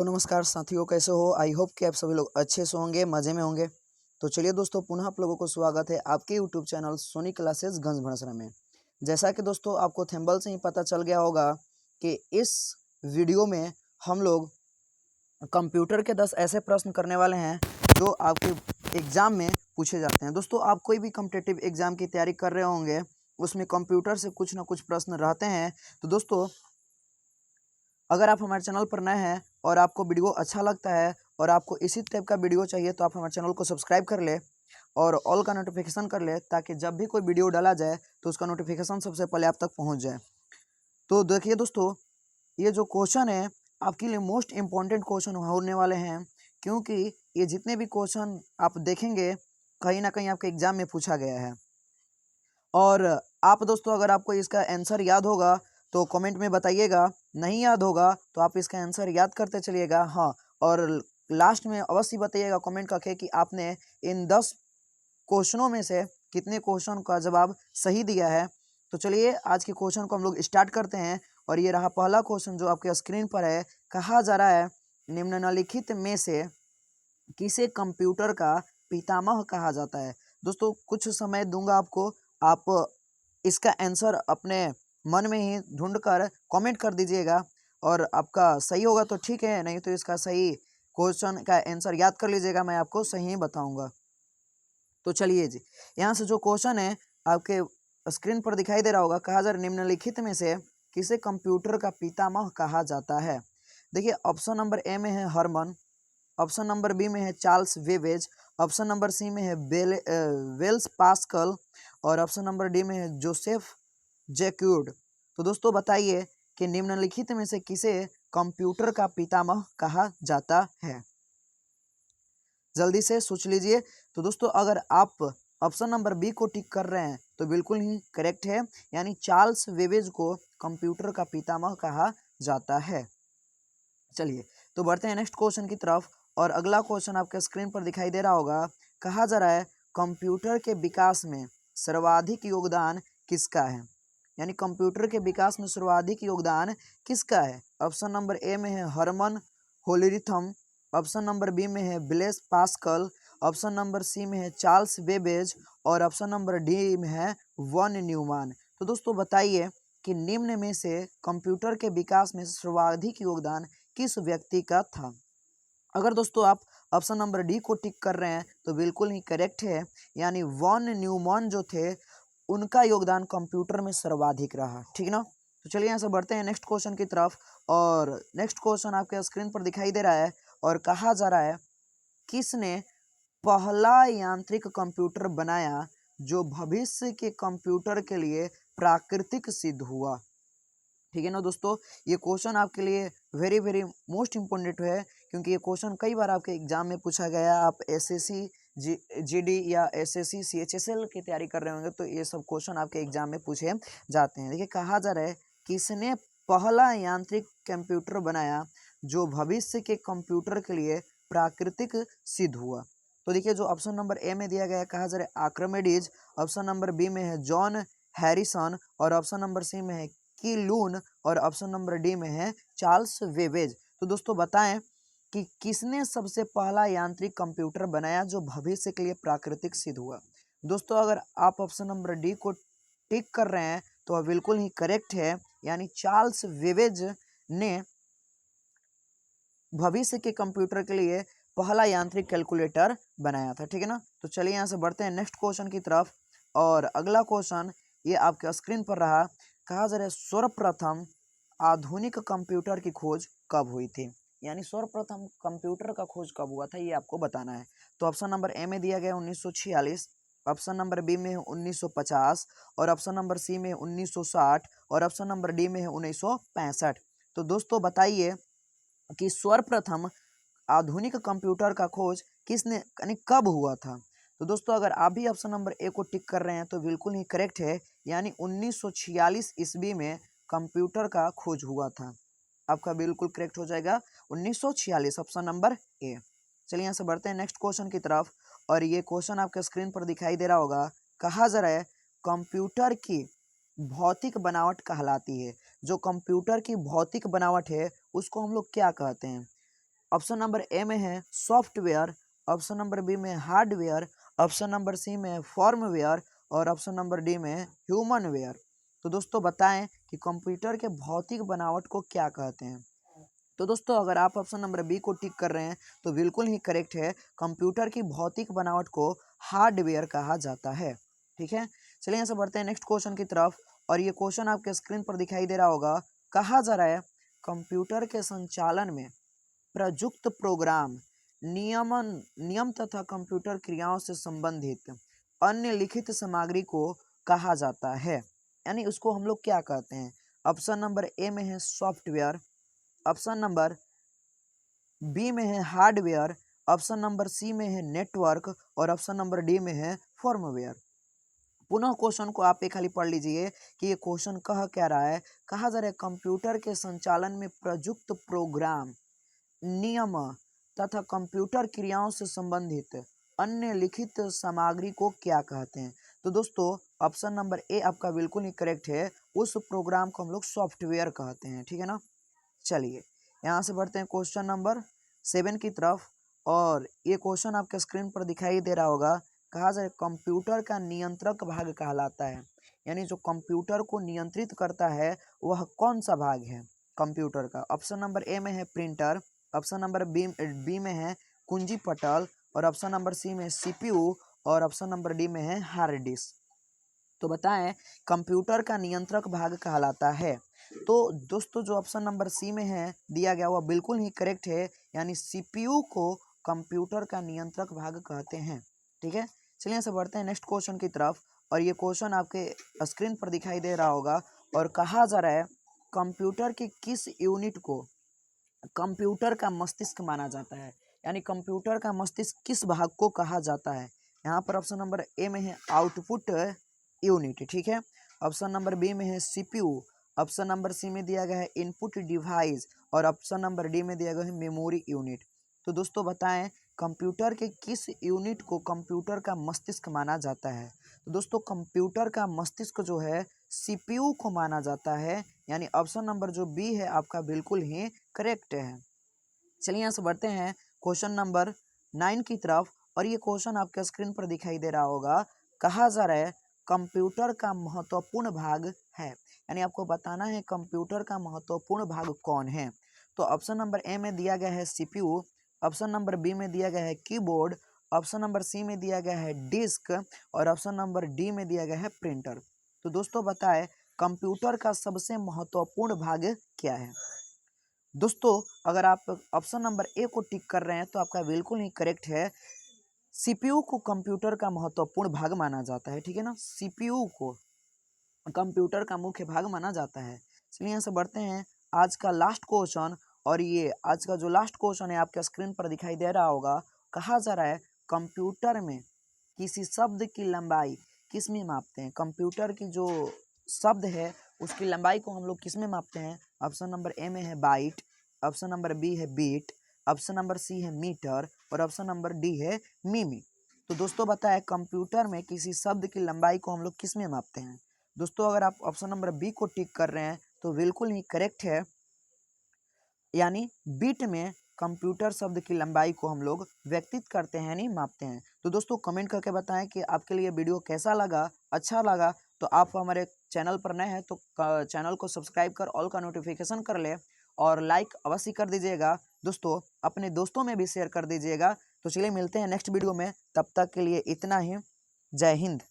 तो नमस्कार साथियों, कैसे हो? आई होप कि आप सभी लोग अच्छे से होंगे, मज़े में होंगे। तो चलिए दोस्तों, पुनः आप लोगों को स्वागत है आपके यूट्यूब चैनल सोनी क्लासेस गंज भड़सरा में। जैसा कि दोस्तों आपको थंबनेल से ही पता चल गया होगा कि इस वीडियो में हम लोग कंप्यूटर के 10 ऐसे प्रश्न करने वाले हैं जो आपके एग्ज़ाम में पूछे जाते हैं। दोस्तों, आप कोई भी कॉम्पिटिटिव एग्ज़ाम की तैयारी कर रहे होंगे, उसमें कंप्यूटर से कुछ ना कुछ प्रश्न रहते हैं। तो दोस्तों, अगर आप हमारे चैनल पर नए हैं और आपको वीडियो अच्छा लगता है और आपको इसी टाइप का वीडियो चाहिए, तो आप हमारे चैनल को सब्सक्राइब कर ले और ऑल का नोटिफिकेशन कर ले, ताकि जब भी कोई वीडियो डाला जाए तो उसका नोटिफिकेशन सबसे पहले आप तक पहुंच जाए। तो देखिए दोस्तों, ये जो क्वेश्चन है आपके लिए मोस्ट इम्पॉर्टेंट क्वेश्चन होने वाले हैं, क्योंकि ये जितने भी क्वेश्चन आप देखेंगे कहीं ना कहीं आपके एग्जाम में पूछा गया है। और आप दोस्तों, अगर आपको इसका आंसर याद होगा तो कमेंट में बताइएगा, नहीं याद होगा तो आप इसका आंसर याद करते चलिएगा। हाँ, और लास्ट में अवश्य बताइएगा कमेंट करके कि आपने इन 10 क्वेश्चनों में से कितने क्वेश्चन का जवाब सही दिया है। तो चलिए आज के क्वेश्चन को हम लोग स्टार्ट करते हैं। और ये रहा पहला क्वेश्चन जो आपके स्क्रीन पर है। कहा जा रहा है, निम्नलिखित में से किसे कंप्यूटर का पितामह कहा जाता है। दोस्तों, कुछ समय दूंगा आपको, आप इसका आंसर अपने मन में ही ढूंढकर कमेंट कर दीजिएगा। और आपका सही होगा तो ठीक है, नहीं तो इसका सही क्वेश्चन का आंसर याद कर लीजिएगा, मैं आपको सही ही बताऊंगा। तो चलिए जी, यहाँ से जो क्वेश्चन है आपके स्क्रीन पर दिखाई दे रहा होगा। कहा जा रहा है, निम्नलिखित में से किसे कंप्यूटर का पितामह कहा जाता है। देखिए, ऑप्शन नंबर ए में है हरमन, ऑप्शन नंबर बी में है चार्ल्स वेवेज, ऑप्शन नंबर सी में है वेल्स पास्कल और ऑप्शन नंबर डी में है जोसेफ जैक्यूड। तो दोस्तों बताइए कि निम्नलिखित में से किसे कंप्यूटर का पितामह कहा जाता है। जल्दी से सोच लीजिए। तो दोस्तों, अगर आप ऑप्शन नंबर बी को टिक कर रहे हैं तो बिल्कुल ही करेक्ट है, यानी चार्ल्स वेवेज को कंप्यूटर का पितामह कहा जाता है। चलिए, तो बढ़ते हैं नेक्स्ट क्वेश्चन की तरफ। और अगला क्वेश्चन आपके स्क्रीन पर दिखाई दे रहा होगा। कहा जा रहा है, कंप्यूटर के विकास में सर्वाधिक योगदान किसका है। यानी कंप्यूटर के विकास में सर्वाधिक योगदान किसका है। ऑप्शन नंबर ए में है Herman Hollerith, option number B में है Blaise Pascal, option number C में है चार्ल्स बेबेज और ऑप्शन नंबर डी में है वन न्यूमैन। तो दोस्तों बताइए कि निम्न में से कंप्यूटर के विकास में सर्वाधिक योगदान किस व्यक्ति का था। अगर दोस्तों आप ऑप्शन नंबर डी को टिक कर रहे हैं तो बिल्कुल ही करेक्ट है, यानी वन न्यूमैन जो थे उनका योगदान कंप्यूटर में सर्वाधिक रहा। ठीक ना। तो चलिए यहाँ से बढ़ते हैं नेक्स्ट क्वेश्चन की तरफ। और नेक्स्ट क्वेश्चन आपके स्क्रीन पर दिखाई दे रहा है और कहा जा रहा है, किसने पहला यांत्रिक कंप्यूटर बनाया जो भविष्य के कंप्यूटर के लिए प्राकृतिक सिद्ध हुआ। ठीक है ना दोस्तों, ये क्वेश्चन आपके लिए वेरी वेरी मोस्ट इम्पोर्टेंट है, क्योंकि ये क्वेश्चन कई बार आपके एग्जाम में पूछा गया है। आप एसएससी जीडी या एसएससी सीएचएसएल की तैयारी कर रहे होंगे तो ये सब क्वेश्चन आपके एग्जाम में पूछे जाते हैं। देखिए, कहा जा रहा है, किसने पहला यांत्रिक कंप्यूटर बनाया जो भविष्य के कंप्यूटर के लिए प्राकृतिक सिद्ध हुआ। तो देखिए, जो ऑप्शन नंबर ए में दिया गया है, कहा जा रहा है आर्किमिडीज, ऑप्शन नंबर बी में है जॉन हैरिसन और ऑप्शन नंबर सी में है की लून और ऑप्शन नंबर डी में है चार्ल्स वेवेज। तो दोस्तों बताएं कि किसने सबसे पहला यांत्रिक कंप्यूटर बनाया जो भविष्य के लिए प्राकृतिक सिद्ध हुआ। दोस्तों, अगर आप ऑप्शन नंबर डी को टिक कर रहे हैं तो वह बिल्कुल ही करेक्ट है, यानी चार्ल्स वेवेज ने भविष्य के कंप्यूटर के लिए पहला यांत्रिक कैलकुलेटर बनाया था। ठीक है ना। तो चलिए यहाँ से बढ़ते हैं नेक्स्ट क्वेश्चन की तरफ। और अगला क्वेश्चन ये आपके स्क्रीन पर रहा। कहा जा रहा है, सर्वप्रथम आधुनिक कंप्यूटर की खोज कब हुई थी। यानी सर्वप्रथम कंप्यूटर का खोज कब हुआ था, ये आपको बताना है। तो ऑप्शन नंबर ए में दिया गया 1946, ऑप्शन नंबर बी में है 1950 और ऑप्शन नंबर सी में 1960 और ऑप्शन नंबर डी में है 1965। तो दोस्तों बताइए कि सर्वप्रथम आधुनिक कंप्यूटर का खोज किसने यानी कब हुआ था। तो दोस्तों, अगर आप भी ऑप्शन नंबर ए को टिक कर रहे हैं तो बिल्कुल ही करेक्ट है, यानी 1946 ईस्वी में कंप्यूटर का खोज हुआ था। आपका बिल्कुल करेक्ट हो जाएगा 1946, ऑप्शन नंबर ए। चलिए यहाँ से बढ़ते हैं नेक्स्ट क्वेश्चन की तरफ। और ये क्वेश्चन आपके स्क्रीन पर दिखाई दे रहा होगा। कहा जा रहा है, कंप्यूटर की भौतिक बनावट कहलाती है। जो कंप्यूटर की भौतिक बनावट है उसको हम लोग क्या कहते हैं। ऑप्शन नंबर ए में है सॉफ्टवेयर, ऑप्शन नंबर बी में हार्डवेयर, ऑप्शन नंबर सी में फॉर्मवेयर और ऑप्शन नंबर डी में ह्यूमनवेयर। तो दोस्तों बताएं कि कंप्यूटर के भौतिक बनावट को क्या कहते हैं। तो दोस्तों अगर आप ऑप्शन नंबर बी को टिक कर रहे हैं तो बिल्कुल ही करेक्ट है। कंप्यूटर की भौतिक बनावट को हार्डवेयर कहा जाता है। ठीक है, चलिए यहाँ से बढ़ते हैं नेक्स्ट क्वेश्चन की तरफ। और ये क्वेश्चन आपके स्क्रीन पर दिखाई दे रहा होगा। कहा जा रहा है कंप्यूटर के संचालन में प्रयुक्त प्रोग्राम नियम तथा कंप्यूटर क्रियाओं से संबंधित अन्य लिखित सामग्री को कहा जाता है। यानी उसको हम लोग क्या कहते हैं। ऑप्शन नंबर ए में है सॉफ्टवेयर, ऑप्शन नंबर बी में है हार्डवेयर, ऑप्शन नंबर सी में है नेटवर्क और ऑप्शन नंबर डी में है फॉर्मवेयर। पुनः क्वेश्चन को आप एक खाली पढ़ लीजिए कि ये क्वेश्चन कह क्या रहा है। कहा जा रहा है कंप्यूटर के संचालन में प्रयुक्त प्रोग्राम नियम तथा कंप्यूटर क्रियाओं से संबंधित अन्य लिखित सामग्री को क्या कहते हैं। तो दोस्तों ऑप्शन नंबर ए आपका बिल्कुल ही करेक्ट है। उस प्रोग्राम को हम लोग सॉफ्टवेयर कहते हैं। ठीक है ना। चलिए यहाँ से बढ़ते हैं क्वेश्चन नंबर 7 की तरफ। और ये क्वेश्चन आपके स्क्रीन पर दिखाई दे रहा होगा। कहा जाए कंप्यूटर का नियंत्रक भाग कहलाता है। यानी जो कंप्यूटर को नियंत्रित करता है वह कौन सा भाग है कंप्यूटर का। ऑप्शन नंबर ए में है प्रिंटर, ऑप्शन नंबर बी में है कुंजी पटल और ऑप्शन नंबर सी में सीपीयू और ऑप्शन नंबर डी में है हार्ड डिस्क। तो बताएं कंप्यूटर का नियंत्रक भाग कहलाता है। तो दोस्तों जो ऑप्शन नंबर सी में है दिया गया वह बिल्कुल ही करेक्ट है। यानी सीपीयू को कंप्यूटर का नियंत्रक भाग कहते हैं। ठीक है, चलिए यहाँ से बढ़ते हैं नेक्स्ट क्वेश्चन की तरफ। और ये क्वेश्चन आपके स्क्रीन पर दिखाई दे रहा होगा। और कहा जा रहा है कंप्यूटर के किस यूनिट को कंप्यूटर का मस्तिष्क माना जाता है। यानी कंप्यूटर का मस्तिष्क किस भाग को कहा जाता है। यहाँ पर ऑप्शन नंबर ए में है आउटपुट यूनिट। ठीक है, ऑप्शन नंबर बी में है सीपीयू, ऑप्शन नंबर सी में दिया गया है इनपुट डिवाइस और ऑप्शन नंबर डी में दिया गया है मेमोरी यूनिट। तो दोस्तों बताएं कंप्यूटर के किस यूनिट को कंप्यूटर का मस्तिष्क माना जाता है। तो दोस्तों कंप्यूटर का मस्तिष्क जो है सीपीयू को माना जाता है। यानी ऑप्शन नंबर जो बी है आपका बिल्कुल ही करेक्ट है। चलिए यहाँ से बढ़ते हैं क्वेश्चन नंबर 9 की तरफ। और ये क्वेश्चन आपके स्क्रीन पर दिखाई दे रहा होगा। कहा जा रहा है कंप्यूटर का महत्वपूर्ण भाग है। यानी आपको बताना है कंप्यूटर का महत्वपूर्ण भाग कौन है। तो ऑप्शन नंबर ए में दिया गया है सीपीयू, ऑप्शन नंबर बी में दिया गया है कीबोर्ड, ऑप्शन नंबर सी में दिया गया है डिस्क और ऑप्शन नंबर डी में दिया गया है प्रिंटर। तो दोस्तों बताएं कंप्यूटर का सबसे महत्वपूर्ण भाग क्या है। दोस्तों अगर आप ऑप्शन नंबर ए को टिक कर रहे हैं तो आपका बिल्कुल ही करेक्ट है। सीपीयू को कंप्यूटर का महत्वपूर्ण भाग माना जाता है। ठीक है ना, सीपीयू को कंप्यूटर का मुख्य भाग माना जाता है। चलिए यहाँ से बढ़ते हैं आज का लास्ट क्वेश्चन। और ये आज का जो लास्ट क्वेश्चन है आपके स्क्रीन पर दिखाई दे रहा होगा। कहा जा रहा है कंप्यूटर में किसी शब्द की लंबाई किस में मापते हैं। कंप्यूटर की जो शब्द है उसकी लंबाई को हम लोग किस में मापते हैं। ऑप्शन नंबर ए में है बाइट, ऑप्शन नंबर बी है बीट, ऑप्शन नंबर सी है मीटर और ऑप्शन नंबर डी है मिमी। तो दोस्तों बताएं कंप्यूटर में किसी शब्द की लंबाई को हम लोग किस में मापते हैं। दोस्तों अगर आप ऑप्शन नंबर बी को टिक कर रहे हैं तो बिल्कुल ही करेक्ट है। यानी बीट में कंप्यूटर शब्द की लंबाई को हम लोग व्यक्तित करते हैं यानी मापते हैं। तो दोस्तों कमेंट करके बताएं कि आपके लिए वीडियो कैसा लगा। अच्छा लगा तो आप हमारे चैनल पर नए हैं तो चैनल को सब्सक्राइब कर ऑल का नोटिफिकेशन कर ले और लाइक अवश्य कर दीजिएगा। दोस्तों अपने दोस्तों में भी शेयर कर दीजिएगा। तो चलिए मिलते हैं नेक्स्ट वीडियो में, तब तक के लिए इतना ही। जय हिंद।